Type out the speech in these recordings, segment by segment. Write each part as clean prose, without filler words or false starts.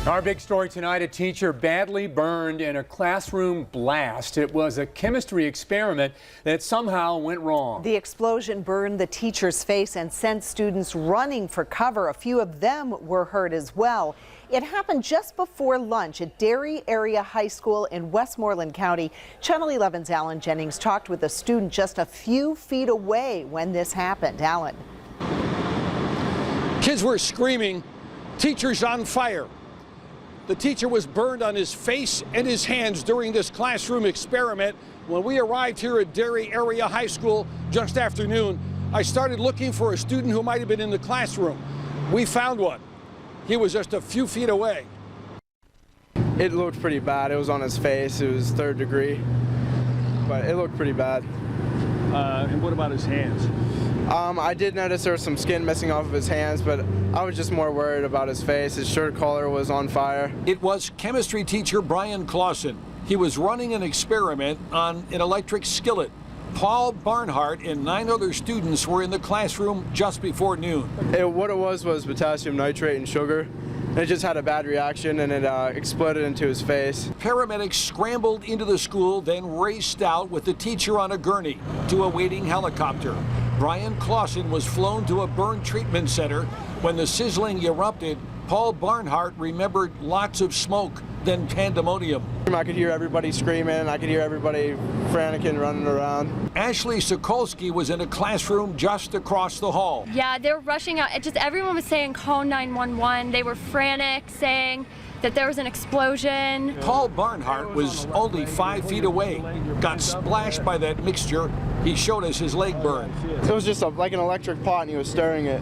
Our big story tonight, a teacher badly burned in a classroom blast. It was a chemistry experiment that somehow went wrong. The explosion burned the teacher's face and sent students running for cover. A few of them were hurt as well. It happened just before lunch at Derry Area High School in Westmoreland County. Channel 11's Alan Jennings talked with a student just a few feet away when this happened. Alan. Kids were screaming, "Teacher's on fire." The teacher was burned on his face and his hands during this classroom experiment. When we arrived here at Derry Area High School just after noon, I started looking for a student who might have been in the classroom. We found one. He was just a few feet away. It looked pretty bad. It was on his face. It was 3rd degree, but it looked pretty bad. And what about his hands? I did notice there was some skin missing off of his hands, but I was just more worried about his face. His shirt collar was on fire. It was chemistry teacher Brian Clausen. He was running an experiment on an electric skillet. Paul Barnhart and 9 other students were in the classroom just before noon. What it was potassium nitrate and sugar. It just had a bad reaction and it exploded into his face. Paramedics scrambled into the school, then raced out with the teacher on a gurney to a waiting helicopter. Brian Clausen was flown to a burn treatment center. When the sizzling erupted, Paul Barnhart remembered lots of smoke, then pandemonium. I could hear everybody screaming. I could hear everybody frantic and running around. Ashley Sokolsky was in a classroom just across the hall. Yeah, they were rushing out. Everyone was saying call 911. They were frantic, saying that there was an explosion. Paul Barnhart was only 5 feet away, got splashed by that mixture. He showed us his leg burn. It was just like an electric pot and he was stirring it.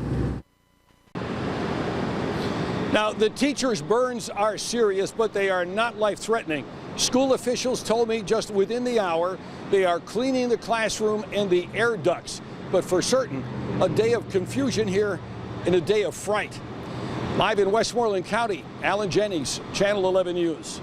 Now, the teacher's burns are serious, but they are not life-threatening. School officials told me just within the hour they are cleaning the classroom and the air ducts. But for certain, a day of confusion here and a day of fright. Live in Westmoreland County, Alan Jennings, Channel 11 News.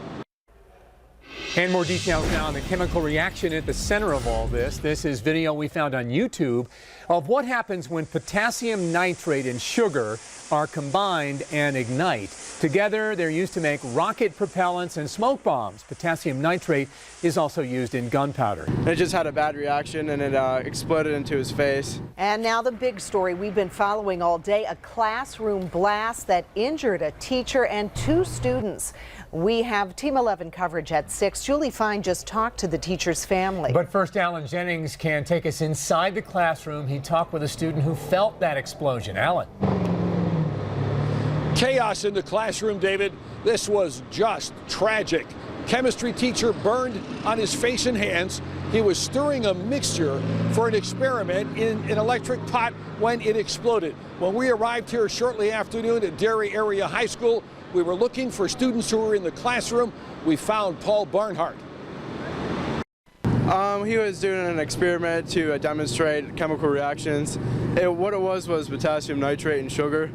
And more details now on the chemical reaction at the center of all this. This is video we found on YouTube of what happens when potassium nitrate and sugar are combined and ignite. Together, they're used to make rocket propellants and smoke bombs. Potassium nitrate is also used in gunpowder. It just had a bad reaction and it exploded into his face. And now the big story we've been following all day, a classroom blast that injured a teacher and 2 students. We have Team 11 coverage at 6. Julie Fine just talked to the teacher's family. But first, Alan Jennings can take us inside the classroom. He talked with a student who felt that explosion. Alan. Chaos in the classroom, David. This was just tragic. Chemistry teacher burned on his face and hands. He was stirring a mixture for an experiment in an electric pot when it exploded. When we arrived here shortly after noon at Derry Area High School, we were looking for students who were in the classroom. We found Paul Barnhart. He was doing an experiment to demonstrate chemical reactions. What it was potassium nitrate and sugar.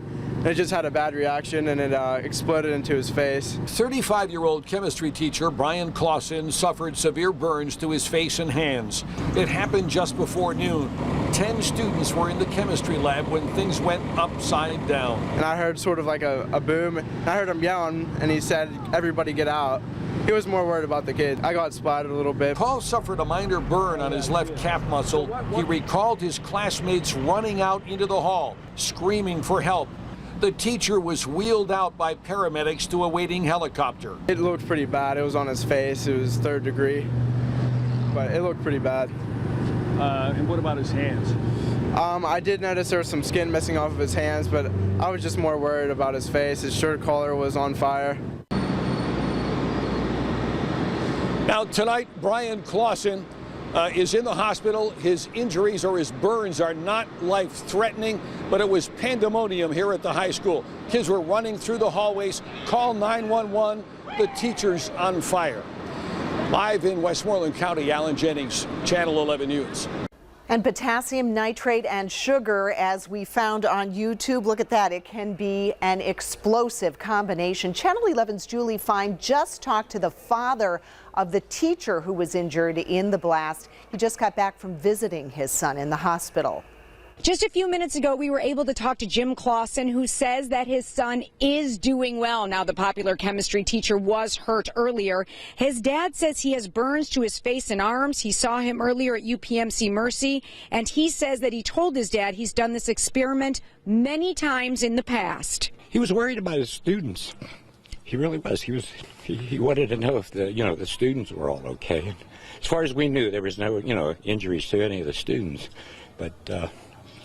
It just had a bad reaction and it exploded into his face. 35-year-old chemistry teacher Brian Clausen suffered severe burns to his face and hands. It happened just before noon. 10 students were in the chemistry lab when things went upside down. And I heard sort of like a boom. I heard him yelling and he said, "Everybody get out." He was more worried about the kid. I got splattered a little bit. Paul suffered a minor burn on his left calf muscle. He recalled his classmates running out into the hall, screaming for help. The teacher was wheeled out by paramedics to a waiting helicopter. It looked pretty bad. It was on his face. It was 3rd degree, but it looked pretty bad. And what about his hands? I did notice there was some skin missing off of his hands, but I was just more worried about his face. His shirt collar was on fire. Now tonight, Brian Clausen is in the hospital. His injuries or his burns are not life-threatening, but it was pandemonium here at the high school. Kids were running through the hallways. Call 911. The teacher's on fire. Live in Westmoreland County, Alan Jennings, Channel 11 News. And potassium nitrate and sugar, as we found on YouTube, look at that. It can be an explosive combination. Channel 11's Julie Fine just talked to the father of the teacher who was injured in the blast. He just got back from visiting his son in the hospital. Just a few minutes ago, we were able to talk to Jim Clausen, who says that his son is doing well. Now, the popular chemistry teacher was hurt earlier. His dad says he has burns to his face and arms. He saw him earlier at UPMC Mercy, and he says that he told his dad he's done this experiment many times in the past. He was worried about his students. He really was. He wanted to know if the students were all okay. As far as we knew, there was no, injuries to any of the students. But,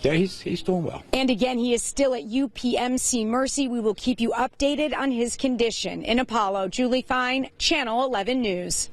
yeah, he's doing well. And again, he is still at UPMC Mercy. We will keep you updated on his condition. In Apollo, Julie Fine, Channel 11 News.